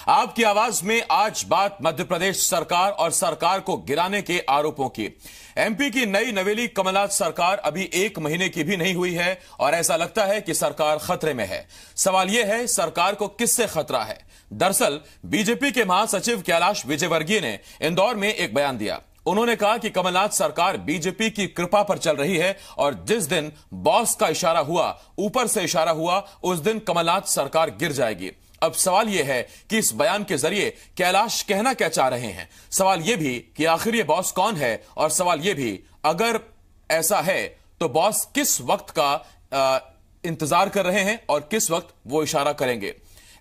आपकी आवाज में आज बात मध्य प्रदेश सरकार और सरकार को गिराने के आरोपों की। एमपी की नई नवेली कमलनाथ सरकार अभी 1 महीने की भी नहीं हुई है और ऐसा लगता है कि सरकार खतरे में है। सवाल यह है, सरकार को किससे खतरा है? दरअसल बीजेपी के महासचिव कैलाश विजयवर्गीय ने इंदौर में एक बयान दिया। उन्होंने कहा कि कमलनाथ सरकार बीजेपी की कृपा पर चल रही है और जिस दिन बॉस का इशारा हुआ, ऊपर से इशारा हुआ, उस दिन कमलनाथ सरकार गिर जाएगी। अब सवाल यह है कि इस बयान के जरिए कैलाश कहना क्या चाह रहे हैं। सवाल यह भी कि आखिर ये बॉस कौन है, और सवाल यह भी अगर ऐसा है तो बॉस किस वक्त का इंतजार कर रहे हैं और किस वक्त वो इशारा करेंगे।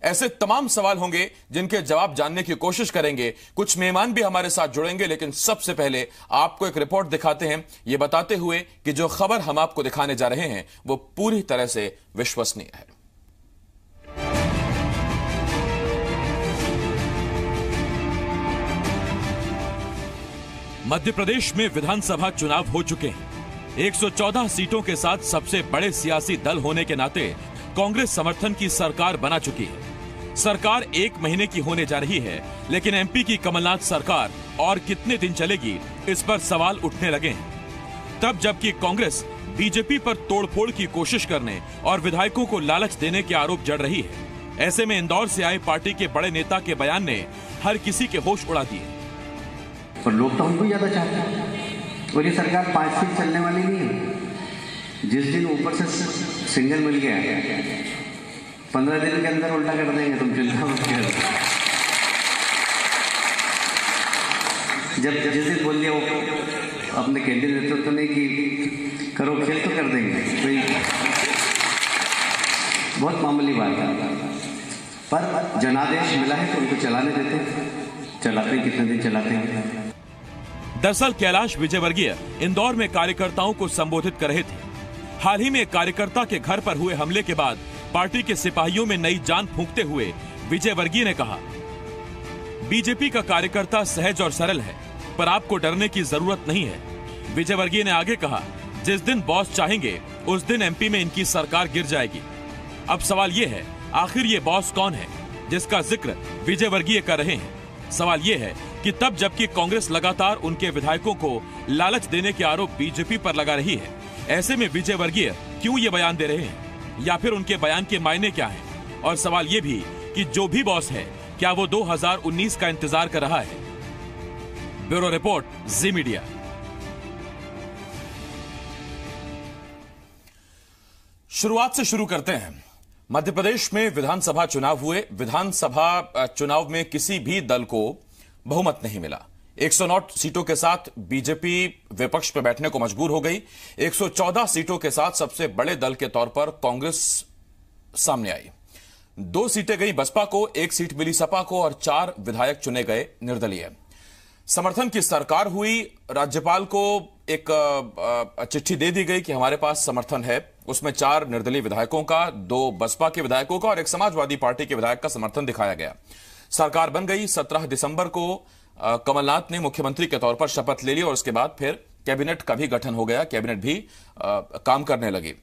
ऐसे तमाम सवाल होंगे जिनके जवाब जानने की कोशिश करेंगे। कुछ मेहमान भी हमारे साथ जुड़ेंगे, लेकिन सबसे पहले आपको एक रिपोर्ट दिखाते हैं, ये बताते हुए कि जो खबर हम आपको दिखाने जा रहे हैं वो पूरी तरह से विश्वसनीय है। मध्य प्रदेश में विधानसभा चुनाव हो चुके हैं। 114 सीटों के साथ सबसे बड़े सियासी दल होने के नाते कांग्रेस समर्थन की सरकार बना चुकी है। सरकार 1 महीने की होने जा रही है, लेकिन एमपी की कमलनाथ सरकार और कितने दिन चलेगी, इस पर सवाल उठने लगे हैं। तब जबकि कांग्रेस बीजेपी पर तोड़फोड़ की कोशिश करने और विधायकों को लालच देने के आरोप जड़ रही है। ऐसे में इंदौर से आए पार्टी के बड़े नेता के बयान ने हर किसी के होश उड़ा दिए। पर लोग तो हमको ज्यादा चाहते हैं और ये सरकार 5 फीट चलने वाली नहीं है। जिस दिन ऊपर से सिग्नल मिल गया 15 दिन के अंदर उल्टा कर देंगे, तुम चिंता मत करो। जब जिस दिन बोल दिया वो अपने केंद्रीय नेतृत्व ने कि करो खेल, तो कर देंगे। कोई बहुत मामूली बात है, पर जनादेश मिला है तो उनको चलाने देते हैं। चलाते हैं, कितने दिन चलाते हैं। दरअसल कैलाश विजयवर्गीय इंदौर में कार्यकर्ताओं को संबोधित कर रहे थे। हाल ही में एक कार्यकर्ता के घर पर हुए हमले के बाद पार्टी के सिपाहियों में नई जान फूंकते हुए विजयवर्गीय ने कहा, बीजेपी का कार्यकर्ता सहज और सरल है, पर आपको डरने की जरूरत नहीं है। विजयवर्गीय ने आगे कहा, जिस दिन बॉस चाहेंगे उस दिन एमपी में इनकी सरकार गिर जाएगी। अब सवाल ये है, आखिर ये बॉस कौन है जिसका जिक्र विजयवर्गीय कर रहे हैं? सवाल यह है कि तब जबकि कांग्रेस लगातार उनके विधायकों को लालच देने के आरोप बीजेपी पर लगा रही है, ऐसे में विजयवर्गीय क्यों ये बयान दे रहे हैं, या फिर उनके बयान के मायने क्या हैं? और सवाल यह भी कि जो भी बॉस है, क्या वो 2019 का इंतजार कर रहा है? ब्यूरो रिपोर्ट, जी मीडिया। शुरुआत से शुरू करते हैं। मध्य प्रदेश में विधानसभा चुनाव हुए। विधानसभा चुनाव में किसी भी दल को बहुमत नहीं मिला। 109 सीटों के साथ बीजेपी विपक्ष पर बैठने को मजबूर हो गई। 114 सीटों के साथ सबसे बड़े दल के तौर पर कांग्रेस सामने आई। 2 सीटें गई बसपा को, 1 सीट मिली सपा को और 4 विधायक चुने गए निर्दलीय। समर्थन की सरकार हुई। राज्यपाल को एक चिट्ठी दे दी गई कि हमारे पास समर्थन है। उसमें 4 निर्दलीय विधायकों का, 2 बसपा के विधायकों का और 1 समाजवादी पार्टी के विधायक का समर्थन दिखाया गया। सरकार बन गई। 17 दिसंबर को कमलनाथ ने मुख्यमंत्री के तौर पर शपथ ले ली और उसके बाद फिर कैबिनेट का भी गठन हो गया। कैबिनेट भी काम करने लगी।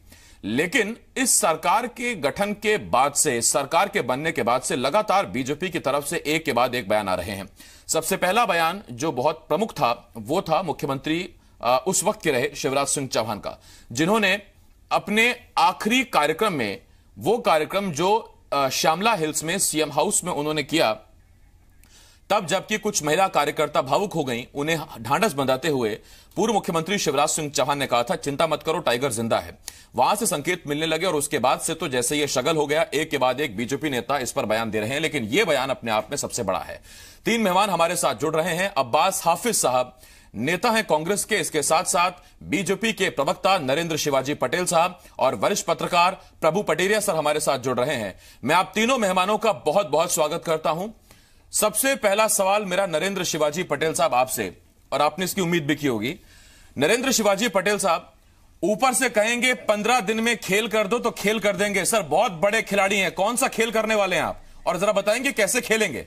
लेकिन इस सरकार के गठन के बाद से, सरकार के बनने के बाद से लगातार बीजेपी की तरफ से एक के बाद एक बयान आ रहे हैं। सबसे पहला बयान जो बहुत प्रमुख था वो था मुख्यमंत्री उस वक्त के रहे शिवराज सिंह चौहान का, जिन्होंने अपने आखिरी कार्यक्रम में, वो कार्यक्रम जो श्यामला हिल्स में सीएम हाउस में उन्होंने किया, तब जबकि कुछ महिला कार्यकर्ता भावुक हो गईं, उन्हें ढांढस बंधाते हुए पूर्व मुख्यमंत्री शिवराज सिंह चौहान ने कहा था, चिंता मत करो, टाइगर जिंदा है। वहां से संकेत मिलने लगे और उसके बाद से तो जैसे ये शगल हो गया, एक के बाद एक बीजेपी नेता इस पर बयान दे रहे हैं। लेकिन यह बयान अपने आप में सबसे बड़ा है। 3 मेहमान हमारे साथ जुड़ रहे हैं। अब्बास हाफिज साहब नेता हैं कांग्रेस के, इसके साथ साथ बीजेपी के प्रवक्ता नरेंद्र शिवाजी पटेल साहब और वरिष्ठ पत्रकार प्रभु पटेरिया सर हमारे साथ जुड़ रहे हैं। मैं आप तीनों मेहमानों का बहुत बहुत स्वागत करता हूं। सबसे पहला सवाल मेरा नरेंद्र शिवाजी पटेल साहब आपसे, और आपने इसकी उम्मीद भी की होगी। नरेंद्र शिवाजी पटेल साहब, ऊपर से कहेंगे 15 दिन में खेल कर दो तो खेल कर देंगे। सर बहुत बड़े खिलाड़ी हैं, कौन सा खेल करने वाले हैं आप, और जरा बताएंगे कैसे खेलेंगे?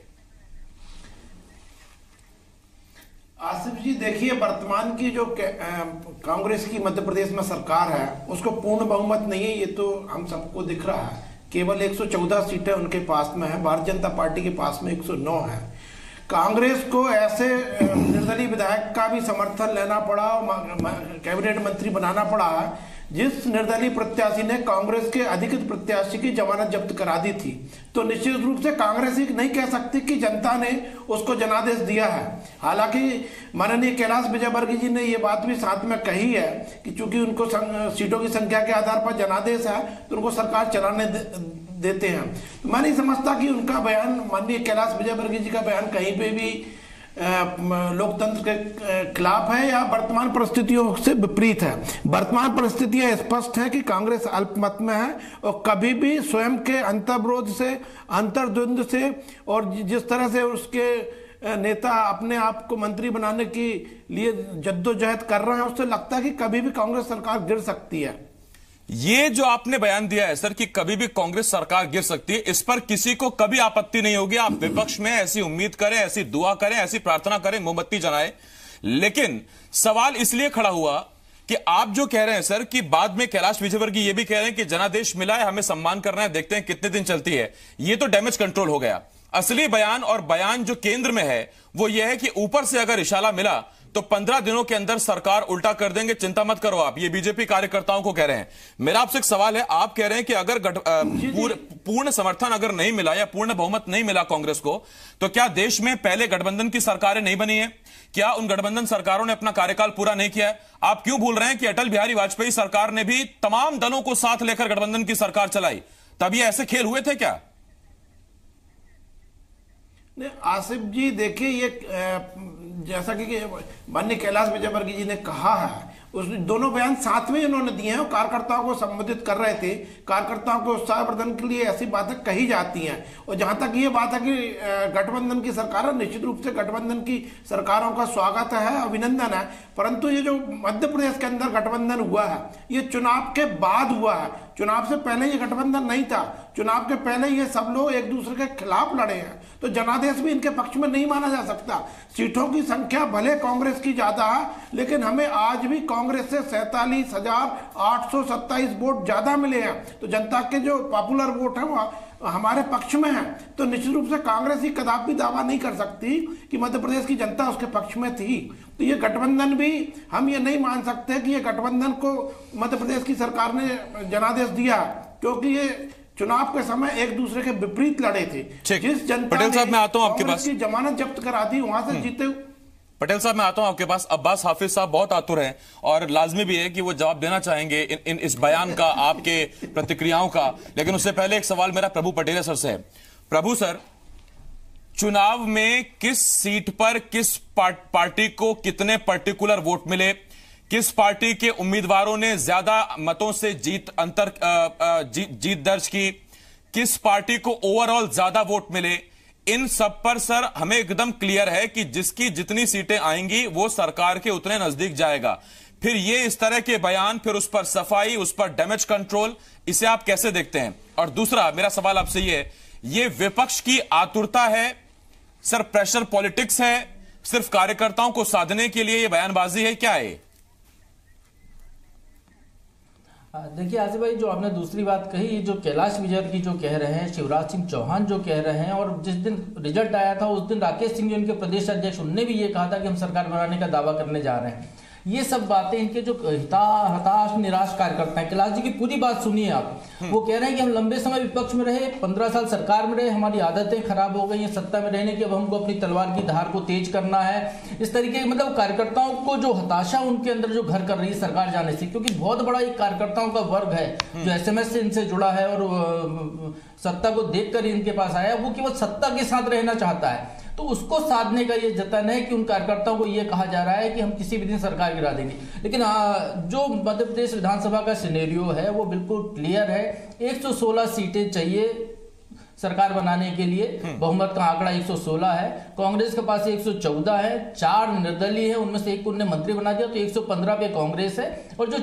आसिफ जी देखिए, वर्तमान की जो कांग्रेस की मध्य प्रदेश में सरकार है उसको पूर्ण बहुमत नहीं है, ये तो हम सबको दिख रहा है। केवल 114 सीटें उनके पास में है, भारतीय जनता पार्टी के पास में 109 है। कांग्रेस को ऐसे निर्दलीय विधायक का भी समर्थन लेना पड़ा और कैबिनेट मंत्री बनाना पड़ा है जिस निर्दलीय प्रत्याशी ने कांग्रेस के अधिकृत प्रत्याशी की जमानत जब्त करा दी थी। तो निश्चित रूप से कांग्रेस ही नहीं कह सकती कि जनता ने उसको जनादेश दिया है। हालांकि माननीय कैलाश विजयवर्गीय जी ने ये बात भी साथ में कही है कि चूंकि उनको सीटों की संख्या के आधार पर जनादेश है तो उनको सरकार चलाने देते हैं। तो मैं नहीं समझता कि उनका बयान, माननीय कैलाश विजयवर्गीय जी का बयान कहीं पे भी लोकतंत्र के खिलाफ है या वर्तमान परिस्थितियों से विपरीत है। वर्तमान परिस्थितियां स्पष्ट है कि कांग्रेस अल्पमत में है और कभी भी स्वयं के अंतर्विरोध से, अंतर्द्वंद से और जिस तरह से उसके नेता अपने आप को मंत्री बनाने के लिए जद्दोजहद कर रहे हैं, उससे लगता है कि कभी भी कांग्रेस सरकार गिर सकती है। ये जो आपने बयान दिया है सर कि कभी भी कांग्रेस सरकार गिर सकती है, इस पर किसी को कभी आपत्ति नहीं होगी। आप विपक्ष में ऐसी उम्मीद करें, ऐसी दुआ करें, ऐसी प्रार्थना करें, मोमबत्ती जलाएं। लेकिन सवाल इसलिए खड़ा हुआ कि आप जो कह रहे हैं सर कि बाद में कैलाश विजयवर्गीय ये भी कह रहे हैं कि जनादेश मिला है, हमें सम्मान करना है, देखते हैं कितने दिन चलती है। ये तो डैमेज कंट्रोल हो गया। असली बयान और बयान जो केंद्र में है वो यह है कि ऊपर से अगर इशारा मिला तो 15 दिनों के अंदर सरकार उल्टा कर देंगे, चिंता मत करो आप। ये बीजेपी कार्यकर्ताओं को कह रहे हैं। मेरा आपसे एक सवाल है, आप कह रहे हैं कि अगर पूर्ण समर्थन अगर नहीं मिला या पूर्ण बहुमत नहीं मिला कांग्रेस को, तो क्या देश में पहले गठबंधन की सरकारें नहीं बनी है? क्या उन गठबंधन सरकारों ने अपना कार्यकाल पूरा नहीं किया है? आप क्यों भूल रहे हैं कि अटल बिहारी वाजपेयी सरकार ने भी तमाम दलों को साथ लेकर गठबंधन की सरकार चलाई? तब ये ऐसे खेल हुए थे क्या? आसिफ जी देखिए, ये जैसा कि माननीय कैलाश विजयवर्गीय जी ने कहा है, उस दोनों बयान साथ में इन्होंने दिए हैं और कार्यकर्ताओं को संबोधित कर रहे थे। कार्यकर्ताओं के उत्साहवर्धन के लिए ऐसी बातें कही जाती हैं। और जहां तक ये बात है कि गठबंधन की सरकार है, निश्चित रूप से गठबंधन की सरकारों का स्वागत है, अभिनंदन है। परंतु ये जो मध्य प्रदेश के अंदर गठबंधन हुआ है, ये चुनाव के बाद हुआ है। चुनाव से पहले ये गठबंधन नहीं था। चुनाव के पहले ये सब लोग एक दूसरे के खिलाफ लड़े हैं, तो जनादेश भी इनके पक्ष में नहीं माना जा सकता। सीटों की संख्या भले कांग्रेस की ज्यादा है, लेकिन हमें आज भी कांग्रेस से 47,827 वोट ज्यादा मिले हैं। तो जनता के जो पॉपुलर वोट है वो हमारे पक्ष में है। तो निश्चित रूप से कांग्रेस ही कदापि दावा नहीं कर सकती कि मध्य प्रदेश की जनता उसके पक्ष में थी। तो ये गठबंधन भी हम ये नहीं मान सकते कि ये गठबंधन को मध्य प्रदेश की सरकार ने जनादेश दिया, क्योंकि ये चुनाव के समय एक दूसरे के विपरीत लड़े थे। जिस जनता पटेल साहब मैं आता हूं आपके पास, जमानत जब्त करा दी वहां से जीते। पटेल साहब मैं आता हूं आपके पास। अब्बास हाफिज साहब बहुत आतुर हैं और लाजमी भी है कि वो जवाब देना चाहेंगे इस बयान का, आपके प्रतिक्रियाओं का। लेकिन उससे पहले एक सवाल मेरा प्रभु पटेल सर से है। प्रभु सर, चुनाव में किस सीट पर किस पार्टी को कितने पर्टिकुलर वोट मिले, किस पार्टी के उम्मीदवारों ने ज्यादा मतों से जीत दर्ज की, किस पार्टी को ओवरऑल ज्यादा वोट मिले, इन सब पर सर हमें एकदम क्लियर है कि जिसकी जितनी सीटें आएंगी वो सरकार के उतने नजदीक जाएगा। फिर ये इस तरह के बयान, फिर उस पर सफाई, उस पर डैमेज कंट्रोल, इसे आप कैसे देखते हैं? और दूसरा मेरा सवाल आपसे ये विपक्ष की आतुरता है सर, प्रेशर पॉलिटिक्स है, सिर्फ कार्यकर्ताओं को साधने के लिए ये बयानबाजी है, क्या है? देखिए आसिफ भाई, जो आपने दूसरी बात कही, जो कैलाश विजयवर्गीय जो कह रहे हैं, शिवराज सिंह चौहान जो कह रहे हैं, और जिस दिन रिजल्ट आया था उस दिन राकेश सिंह जी उनके प्रदेश अध्यक्ष, उनने भी ये कहा था कि हम सरकार बनाने का दावा करने जा रहे हैं। ये सब बातें इनके जो हताश निराश कार्यकर्ता हैं, कैलाश जी की पूरी बात सुनिए आप। वो कह रहे हैं कि हम लंबे समय विपक्ष में रहे, 15 साल सरकार में रहे, हमारी आदतें खराब हो गई हैं सत्ता में रहने की, अब हमको अपनी तलवार की धार को तेज करना है। इस तरीके के मतलब कार्यकर्ताओं को जो हताशा उनके अंदर जो घर कर रही है सरकार जाने से, क्योंकि बहुत बड़ा एक कार्यकर्ताओं का वर्ग है जो SMS से इनसे जुड़ा है और सत्ता को देखकर इनके पास आया, वो केवल सत्ता के साथ रहना चाहता है। तो उसको साधने का ये जतन है कि उन कार्यकर्ताओं को ये कहा जा रहा है कि हम किसी भी दिन सरकार गिरा देंगे। लेकिन जो मध्य प्रदेश विधानसभा का सिनेरियो है वो बिल्कुल क्लियर है। 116 सीटें चाहिए सरकार बनाने के लिए, बहुमत का आंकड़ा 116 है। कांग्रेस के पास 114 है, 4 निर्दलीय है, उनमें से एक उन्होंने मंत्री बना दिया, तो 115 पे कांग्रेस है। और जो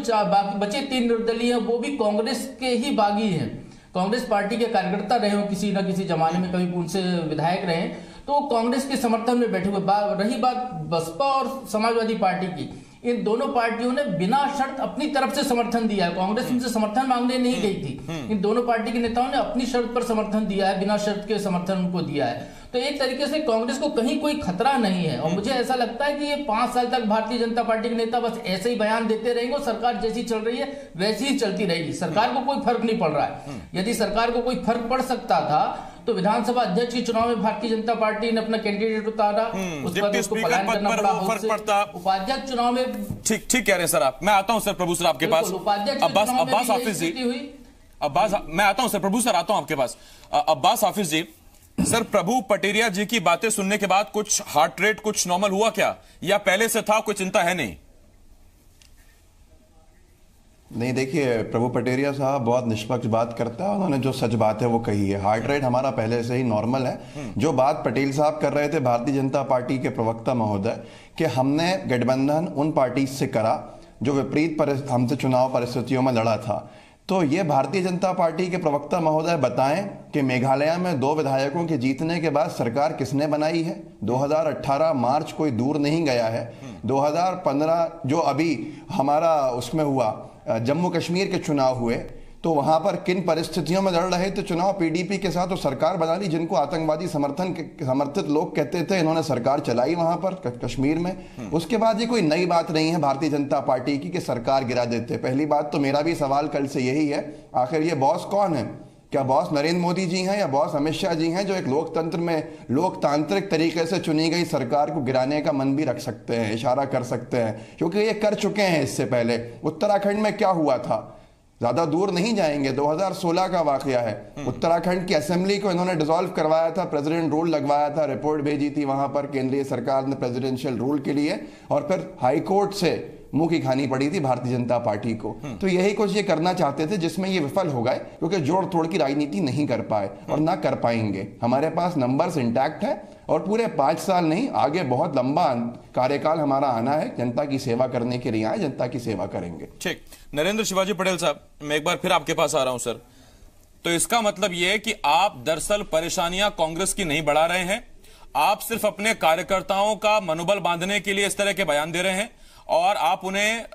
बचे 3 निर्दलीय है वो भी कांग्रेस के ही बागी हैं, कांग्रेस पार्टी के कार्यकर्ता रहे हो किसी न किसी जमाने में, कभी उनसे विधायक रहे, तो कांग्रेस के समर्थन में बैठे हुए। रही बात बसपा और समाजवादी पार्टी की, इन दोनों पार्टियों ने बिना शर्त अपनी तरफ से समर्थन दिया है। कांग्रेस इनसे समर्थन मांगने नहीं गई थी, इन दोनों पार्टी के नेताओं ने अपनी शर्त पर समर्थन दिया है, बिना शर्त के समर्थन उनको दिया है। तो एक तरीके से कांग्रेस को कहीं कोई खतरा नहीं है। और मुझे ऐसा लगता है कि ये 5 साल तक भारतीय जनता पार्टी के नेता बस ऐसे ही बयान देते रहेंगे और सरकार जैसी चल रही है वैसी ही चलती रहेगी। सरकार को कोई फर्क नहीं पड़ रहा है। यदि सरकार को कोई फर्क पड़ सकता था तो विधानसभा अध्यक्ष के चुनाव में भारतीय जनता पार्टी ने अपना कैंडिडेट उतारा, उस पर उसको पलायन करना पड़ा। उपाध्यक्ष चुनाव में ठीक कह रहे हैं सर आप। मैं आता हूं सर प्रभु सर आपके पास। अब्बास हाफिज जी, मैं आता हूं सर प्रभु सर, आता हूं आपके पास। अब्बास हाफिज जी, सर प्रभु पटेरिया जी की बातें सुनने के बाद कुछ हार्ट रेट कुछ नॉर्मल हुआ क्या, या पहले से था, कोई चिंता है नहीं? नहीं, देखिए प्रभु पटेरिया साहब बहुत निष्पक्ष बात करता है, उन्होंने जो सच बात है वो कही है। हार्ट रेट हमारा पहले से ही नॉर्मल है। जो बात पटेल साहब कर रहे थे, भारतीय जनता पार्टी के प्रवक्ता महोदय, कि हमने गठबंधन उन पार्टी से करा जो विपरीत हमसे चुनाव परिस्थितियों में लड़ा था। तो ये भारतीय जनता पार्टी के प्रवक्ता महोदय बताएं कि मेघालय में 2 विधायकों के जीतने के बाद सरकार किसने बनाई है? 2018 मार्च कोई दूर नहीं गया है। 2015 जो अभी हमारा उसमें हुआ, जम्मू कश्मीर के चुनाव हुए, तो वहां पर किन परिस्थितियों में लड़ रहे थे चुनाव? पीडीपी के साथ तो सरकार बना ली, जिनको आतंकवादी समर्थित लोग कहते थे, इन्होंने सरकार चलाई वहां पर कश्मीर में। उसके बाद ये कोई नई बात नहीं है भारतीय जनता पार्टी की कि सरकार गिरा देते। पहली बात तो मेरा भी सवाल कल से यही है, आखिर ये बॉस कौन है? क्या बॉस नरेंद्र मोदी जी हैं या बॉस अमित शाह जी हैं, जो एक लोकतंत्र में लोकतांत्रिक तरीके से चुनी गई सरकार को गिराने का मन भी रख सकते हैं, इशारा कर सकते हैं? क्योंकि ये कर चुके हैं इससे पहले। उत्तराखंड में क्या हुआ था, ज्यादा दूर नहीं जाएंगे, 2016 का वाकया है। उत्तराखंड की असेंबली को इन्होंने डिसॉल्व करवाया था, प्रेसिडेंट रूल लगवाया था, रिपोर्ट भेजी थी वहां पर केंद्रीय सरकार ने प्रेसिडेंशियल रूल के लिए, और फिर हाई कोर्ट से मुंह की खानी पड़ी थी भारतीय जनता पार्टी को। तो यही कुछ ये करना चाहते थे, जिसमें ये विफल हो गए, क्योंकि जोड़ तोड़ की राजनीति नहीं कर पाए और ना कर पाएंगे। हमारे पास नंबर्स इंटैक्ट है और पूरे 5 साल नहीं, आगे बहुत लंबा कार्यकाल हमारा आना है। जनता की सेवा करने के लिए आए, जनता की सेवा करेंगे। ठीक, नरेंद्र शिवाजी पटेल साहब, मैं एक बार फिर आपके पास आ रहा हूं सर। तो इसका मतलब यह है कि आप दरअसल परेशानियां कांग्रेस की नहीं बढ़ा रहे हैं, आप सिर्फ अपने कार्यकर्ताओं का मनोबल बांधने के लिए इस तरह के बयान दे रहे हैं, और आप उन्हें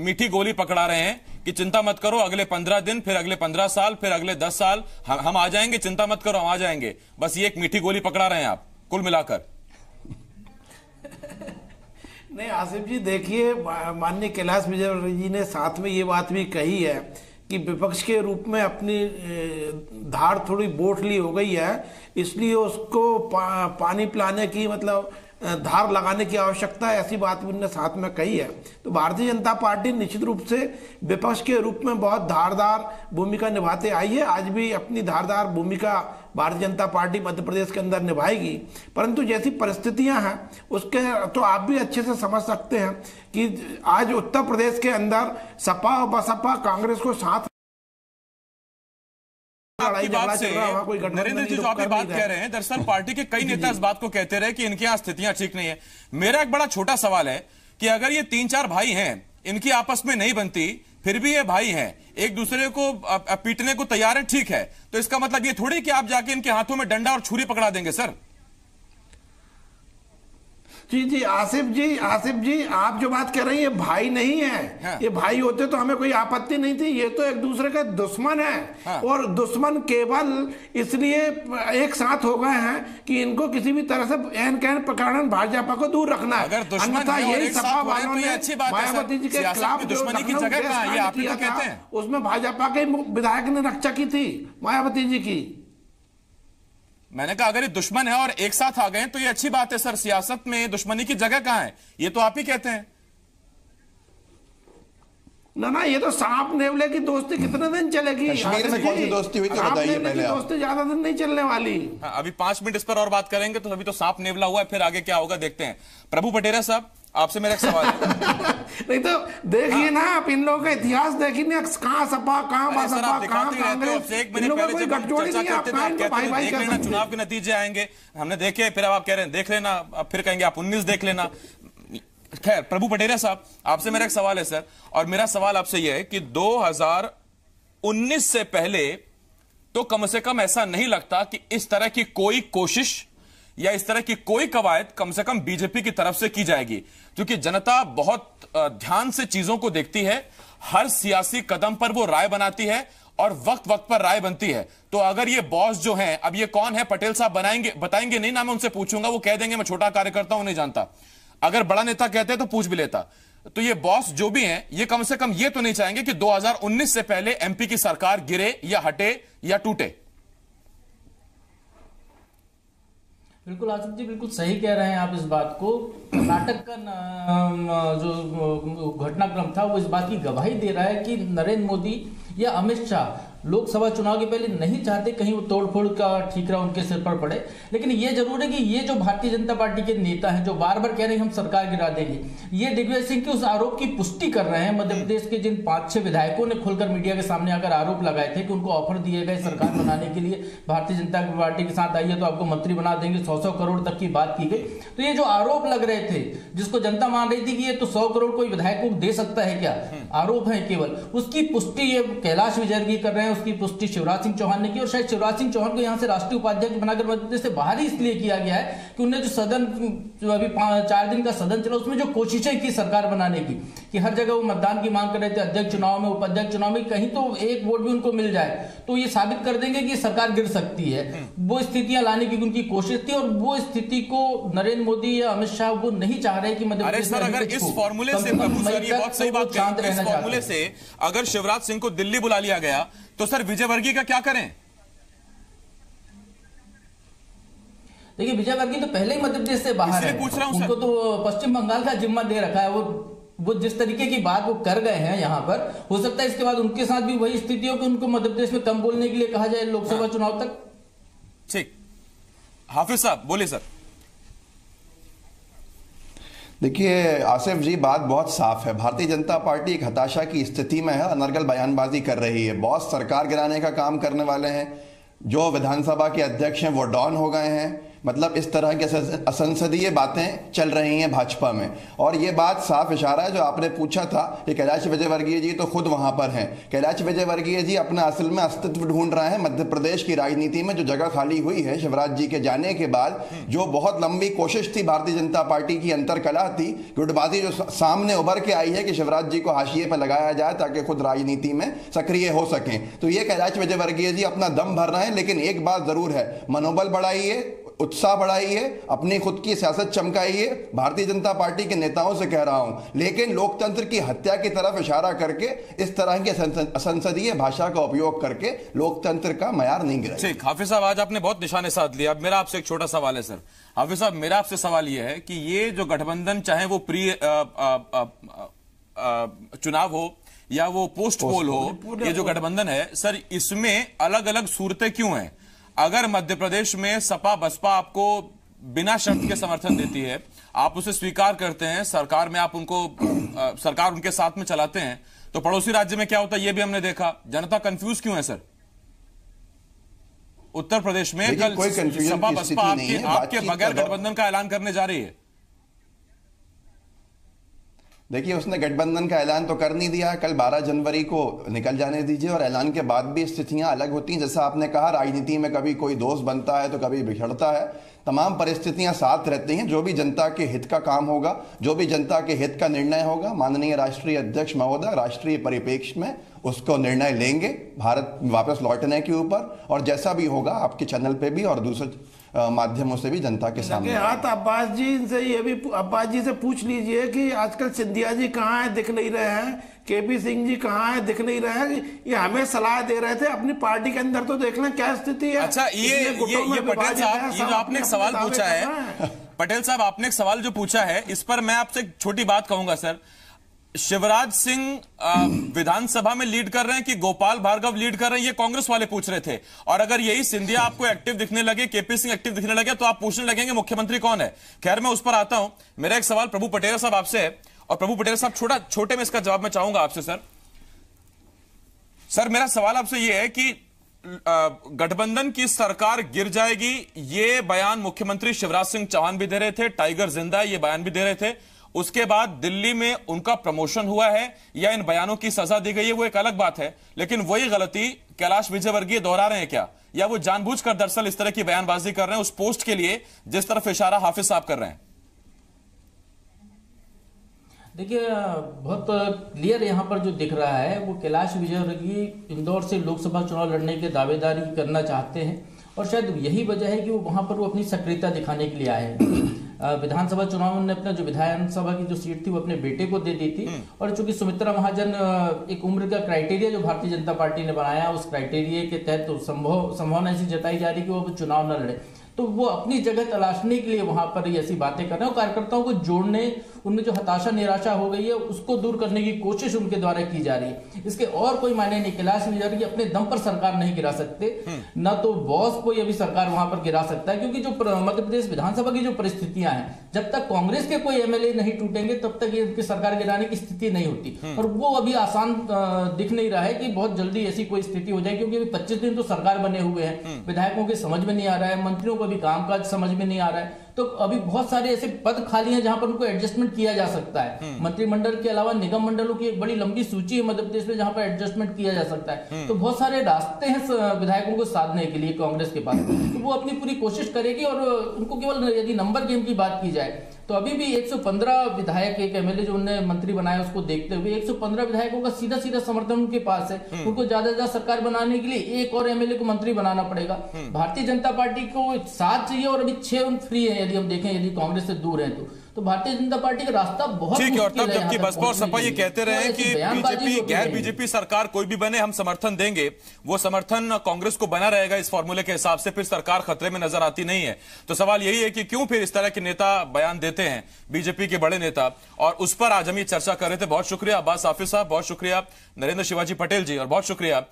मीठी गोली पकड़ा रहे हैं कि चिंता मत करो, अगले 15 दिन, फिर अगले 15 साल, फिर अगले 10 साल हम आ जाएंगे, चिंता मत करो हम आ जाएंगे। बस ये एक मीठी गोली पकड़ा रहे हैं आप कुल मिलाकर। नहीं आसिफ जी, देखिए माननीय कैलाश विजयवर्गीय जी ने साथ में ये बात भी कही है कि विपक्ष के रूप में अपनी धार थोड़ी बोठली हो गई है, इसलिए उसको पानी पिलाने की मतलब धार लगाने की आवश्यकता है, ऐसी बात भी उन्होंने साथ में कही है। तो भारतीय जनता पार्टी निश्चित रूप से विपक्ष के रूप में बहुत धारदार भूमिका निभाते आई है, आज भी अपनी धारदार भूमिका भारतीय जनता पार्टी मध्य प्रदेश के अंदर निभाएगी। परंतु जैसी परिस्थितियां हैं उसके तो आप भी अच्छे से समझ सकते हैं कि आज उत्तर प्रदेश के अंदर सपा और बसपा कांग्रेस को साथ आपकी बात से नरेंद्र जी जो आप ये बात कह रहे हैं, दरअसल पार्टी के कई नेता इस बात को कहते रहे कि इनके यहां स्थितियां ठीक नहीं है। मेरा एक बड़ा छोटा सवाल है कि अगर ये 3-4 भाई हैं, इनकी आपस में नहीं बनती, फिर भी ये भाई हैं, एक दूसरे को पीटने को तैयार है, ठीक है, तो इसका मतलब ये थोड़ी कि आप जाके इनके हाथों में डंडा और छुरी पकड़ा देंगे सर। जी आसिफ जी आप जो बात कर रही है भाई नहीं है। हाँ। ये भाई होते तो हमें कोई आपत्ति नहीं थी, ये तो एक दूसरे का दुश्मन है। हाँ। और दुश्मन केवल इसलिए एक साथ हो गए हैं कि इनको किसी भी तरह से एन कैन प्रकरण भाजपा को दूर रखना है। अन्यथा यही सपा वालों ने मायावती जी के खिलाफ दुश्मनी की जगह कहां है, आप ही तो कहते हैं, उसमें भाजपा के विधायक ने रक्षा की थी मायावती जी की। मैंने कहा अगर ये दुश्मन है और एक साथ आ गए तो ये अच्छी बात है सर, सियासत में दुश्मनी की जगह कहां है, ये तो आप ही कहते हैं। ना ये तो सांप नेवले की दोस्ती कितने दिन चलेगी? कश्मीर में कौन सी दोस्ती हुई तो बताइए पहले आप। दोस्ती ज्यादा दिन नहीं चलने वाली। हाँ, अभी 5 मिनट इस पर और बात करेंगे, तो अभी तो सांप नेवला हुआ है, फिर आगे क्या होगा देखते हैं। प्रभु पटेरिया साहब, आपसे मेरा एक सवाल है। नहीं तो देखिए ना, आप इन लोगों का इतिहास देखिए ना, कहां सपा कहां बसपा कहां कांग्रेस, इन लोगों कोई गठजोड़ नहीं है। आप भाई देख लेना, चुनाव के नतीजे आएंगे, हमने देखे, फिर अब आप कह रहे हैं देख लेना, अब फिर कहेंगे आप 19 देख लेना। खैर प्रभु पटेरिया साहब, आपसे मेरा एक सवाल है सर, और मेरा सवाल आपसे यह है कि 2019 से पहले तो कम से कम ऐसा नहीं लगता कि इस तरह की कोई कोशिश या इस तरह की कोई कवायद कम से कम बीजेपी की तरफ से की जाएगी, क्योंकि जनता बहुत ध्यान से चीजों को देखती है, हर सियासी कदम पर वो राय बनाती है और वक्त वक्त पर राय बनती है। तो अगर ये बॉस जो हैं, अब ये कौन है पटेल साहब बताएंगे नहीं ना, मैं उनसे पूछूंगा, वो कह देंगे मैं छोटा कार्यकर्ता हूं, नहीं जानता। अगर बड़ा नेता कहते हैं तो पूछ भी लेता। तो ये बॉस जो भी हैं, ये कम से कम ये तो नहीं चाहेंगे कि 2019 से पहले एमपी की सरकार गिरे या हटे या टूटे। बिल्कुल आसिफ जी, बिल्कुल सही कह रहे हैं आप इस बात को। कर्नाटक का जो घटनाक्रम था वो इस बात की गवाही दे रहा है कि नरेंद्र मोदी या अमित शाह लोकसभा चुनाव के पहले नहीं चाहते कहीं वो तोड़फोड़ का ठीकरा उनके सिर पर पड़े। लेकिन ये जरूर है कि ये जो भारतीय जनता पार्टी के नेता हैं जो बार बार कह रहे हैं हम सरकार गिरा देंगे, ये दिग्विजय सिंह के उस आरोप की पुष्टि कर रहे हैं। मध्य प्रदेश के जिन 5-6 विधायकों ने खुलकर मीडिया के सामने आकर आरोप लगाए थे कि उनको ऑफर दिए गए सरकार बनाने के लिए, भारतीय जनता पार्टी के साथ आइए तो आपको मंत्री बना देंगे, 100 करोड़ तक की बात की गई। तो ये जो आरोप लग रहे थे, जिसको जनता मान रही थी कि ये तो 100 करोड़ कोई विधायक को दे सकता है क्या, आरोप है केवल, उसकी पुष्टि ये कैलाश विजयवर्गीय कर रहे हैं, उसकी पुष्टि शिवराज सिंह चौहान ने की। और शायद शिवराज सिंह चौहान को यहां से राष्ट्रीय उपाध्यक्ष बनाकर मध्य प्रदेश से बाहर ही इसलिए किया गया है कि उन्हें जो सदन, जो अभी 4 दिन का सदन चला, उसमें जो कोशिशें की सरकार बनाने की, कि हर जगह वो मतदान की मांग कर रहे थे, अध्यक्ष चुनाव में, उपाध्यक्ष चुनाव में, कहीं तो एक वोट भी उनको मिल जाए तो ये साबित कर देंगे कि सरकार गिर सकती है। वो स्थितियां लाने की उनकी कोशिश थी और वो स्थिति को नरेंद्र मोदी या अमित शाह वो नहीं चाह रहे कि मध्य प्रदेश में अगर इस फॉर्मूले से, प्रभु सर ये बहुत सही बात है, इस फॉर्मूले से अगर शिवराज सिंह को दिल्ली बुला लिया गया तो सर विजयवर्गीय का क्या करें? देखिए, विजयवर्गीय तो पहले ही मध्य प्रदेश से बाहर है, पूछ रहा हूं उनको तो पश्चिम बंगाल का जिम्मा दे रखा है। वो जिस तरीके की बात वो कर गए हैं यहाँ पर, हो सकता है इसके बाद उनके साथ भी वही स्थिति हो कि उनको मध्य प्रदेश में कम बोलने के लिए कहा जाए लोकसभा चुनाव तक। ठीक, हाफिज साहब बोलिए सर। देखिए आसिफ जी, बात बहुत साफ है। भारतीय जनता पार्टी एक हताशा की स्थिति में है, अनर्गल बयानबाजी कर रही है। बॉस सरकार गिराने का काम करने वाले हैं, जो विधानसभा के अध्यक्ष हैं वो डॉन हो गए हैं। मतलब इस तरह की असंसदीय बातें चल रही हैं भाजपा में। और ये बात साफ इशारा है जो आपने पूछा था कि कैलाश विजयवर्गीय जी तो खुद वहां पर हैं। कैलाश विजयवर्गीय जी अपना असल में अस्तित्व ढूंढ रहे हैं मध्य प्रदेश की राजनीति में। जो जगह खाली हुई है शिवराज जी के जाने के बाद, जो बहुत लंबी कोशिश थी भारतीय जनता पार्टी की, अंतरकला थी, गुटबाजी जो सामने उभर के आई है कि शिवराज जी को हाशिए पर लगाया जाए ताकि खुद राजनीति में सक्रिय हो सकें, तो ये कैलाश विजयवर्गीय जी अपना दम भर रहे हैं। लेकिन एक बात जरूर है, मनोबल बढ़ाइए, उत्साह बढ़ाइए, अपनी खुद की सियासत चमकाइए। भारतीय जनता पार्टी के नेताओं से कह रहा हूं, लेकिन लोकतंत्र की हत्या की तरफ इशारा करके, इस तरह की असंसदीय भाषा का उपयोग करके लोकतंत्र का मयार नहीं गिराइए। ठीक, हाफिज साहब आज आपने बहुत निशाने साध लिया। अब मेरा आपसे एक छोटा सवाल है सर। हाफिज साहब, मेरा आपसे सवाल यह है कि ये जो गठबंधन, चाहे वो प्री चुनाव हो या वो पोस्ट पोल हो, ये जो गठबंधन है सर, इसमें अलग अलग सूरतें क्यों हैं? अगर मध्य प्रदेश में सपा बसपा आपको बिना शर्त के समर्थन देती है, आप उसे स्वीकार करते हैं, सरकार में आप उनको सरकार उनके साथ में चलाते हैं, तो पड़ोसी राज्य में क्या होता है ये भी हमने देखा। जनता कंफ्यूज क्यों है सर? उत्तर प्रदेश में कल सपा बसपा आपके बगैर गठबंधन का ऐलान करने जा रही है। देखिए, उसने गठबंधन का ऐलान तो कर नहीं दिया है, कल 12 जनवरी को निकल जाने दीजिए। और ऐलान के बाद भी स्थितियां अलग होती हैं। जैसा आपने कहा, राजनीति में कभी कोई दोस्त बनता है तो कभी बिछड़ता है। तमाम परिस्थितियां साथ रहती हैं। जो भी जनता के हित का काम होगा, जो भी जनता के हित का निर्णय होगा, माननीय राष्ट्रीय अध्यक्ष महोदय राष्ट्रीय परिप्रेक्ष्य में उसको निर्णय लेंगे भारत वापस लौटने के ऊपर। और जैसा भी होगा आपके चैनल पे भी और दूसरे माध्यमों से भी जनता के सामने। हाथ अब्बास जी से, ये भी अब्बास जी से पूछ लीजिए कि आजकल सिंधिया जी कहाँ हैं, दिख नहीं रहे हैं, केपी सिंह जी कहाँ हैं, दिख नहीं रहे हैं। ये हमें सलाह दे रहे थे अपनी पार्टी के अंदर तो देख लें क्या स्थिति है। अच्छा, ये पटेल साहब, ये जो आपने एक सवाल पूछा है, पटेल साहब आपने एक सवाल जो पूछा है, इस पर मैं आपसे एक छोटी बात कहूंगा सर। शिवराज सिंह विधानसभा में लीड कर रहे हैं कि गोपाल भार्गव लीड कर रहे हैं, ये कांग्रेस वाले पूछ रहे थे। और अगर यही सिंधिया आपको एक्टिव दिखने लगे, केपी सिंह एक्टिव दिखने लगे, तो आप पूछने लगेंगे मुख्यमंत्री कौन है। खैर, मैं उस पर आता हूं। मेरा एक सवाल प्रभु पटेल साहब आपसे है, और प्रभु पटेल साहब छोटे में इसका जवाब मैं चाहूंगा आपसे सर। सर, मेरा सवाल आपसे यह है कि गठबंधन की सरकार गिर जाएगी, ये बयान मुख्यमंत्री शिवराज सिंह चौहान भी दे रहे थे, टाइगर जिंदा है ये बयान भी दे रहे थे, उसके बाद दिल्ली में उनका प्रमोशन हुआ है या इन बयानों की सजा दी गई है, वो एक अलग बात है। लेकिन वही गलती कैलाश विजयवर्गीय दोहरा रहे हैं क्या, या वो जानबूझकर दरअसल इस तरह की बयानबाजी कर रहे हैं उस पोस्ट के लिए जिस तरफ इशारा हाफिज साहब कर रहे हैं? देखिए, बहुत क्लियर यहाँ पर जो दिख रहा है वो कैलाश विजयवर्गीय इंदौर से लोकसभा चुनाव लड़ने के दावेदारी करना चाहते हैं और शायद यही वजह है कि वो वहां पर वो अपनी सक्रियता दिखाने के लिए आए हैं। विधानसभा चुनाव में उन्होंने अपना जो विधानसभा की जो सीट थी वो अपने बेटे को दे दी थी और चूंकि सुमित्रा महाजन एक उम्र का क्राइटेरिया जो भारतीय जनता पार्टी ने बनाया उस क्राइटेरिया के तहत तो संभावना ऐसी जताई जा रही कि वो चुनाव न लड़े, तो वो अपनी जगह तलाशने के लिए वहां पर ऐसी बातें कर रहे हैं और कार्यकर्ताओं को जोड़ने, उनमें जो हताशा निराशा हो गई है उसको दूर करने की कोशिश उनके द्वारा की जा रही है। इसके और कोई मायने नहीं। कैलाश विजयवर्गीय अपने दम पर सरकार नहीं गिरा सकते, न तो बॉस कोई अभी सरकार वहां पर गिरा सकता है, क्योंकि जो मध्य प्रदेश विधानसभा की जो परिस्थितियां हैं, जब तक कांग्रेस के कोई एमएलए नहीं टूटेंगे तब तक ये सरकार गिराने की स्थिति नहीं होती और वो अभी आसान दिख नहीं रहा है कि बहुत जल्दी ऐसी कोई स्थिति हो जाए, क्योंकि अभी 25 दिन तो सरकार बने हुए हैं, विधायकों के समझ में नहीं आ रहा है, मंत्रियों को अभी कामकाज समझ में नहीं आ रहा है, तो अभी बहुत सारे ऐसे पद खाली हैं जहां पर उनको एडजस्टमेंट किया जा सकता है। मंत्रिमंडल के अलावा निगम मंडलों की एक बड़ी लंबी सूची है मध्य प्रदेश में जहां पर एडजस्टमेंट किया जा सकता है, तो बहुत सारे रास्ते हैं विधायकों को साधने के लिए कांग्रेस के पास, तो वो अपनी पूरी कोशिश करेगी और उनको केवल यदि नंबर गेम की बात की जाए तो अभी भी 115 विधायक, एक एमएलए जो उन्होंने मंत्री बनाया उसको देखते हुए 115 विधायकों का सीधा सीधा समर्थन उनके पास है, उनको ज्यादा से ज्यादा सरकार बनाने के लिए एक और एमएलए को मंत्री बनाना पड़ेगा। भारतीय जनता पार्टी को 7 चाहिए और अभी 6 फ्री है यदि हम देखें, यदि कांग्रेस से दूर है तो भारतीय जनता पार्टी का रास्ता बहुत ठीक है। और तब जबकि बसपा और सपा ये कहते रहे कि बीजेपी गैर बीजेपी सरकार कोई भी बने हम समर्थन देंगे, वो समर्थन कांग्रेस को बना रहेगा इस फॉर्मूले के हिसाब से, फिर सरकार खतरे में नजर आती नहीं है। तो सवाल यही है कि क्यों फिर इस तरह के नेता बयान देते हैं, बीजेपी के बड़े नेता, और उस पर आज हम ये चर्चा कर रहे थे। बहुत शुक्रिया अब्बास हाफिज साहब, बहुत शुक्रिया नरेंद्र शिवाजी पटेल जी, और बहुत शुक्रिया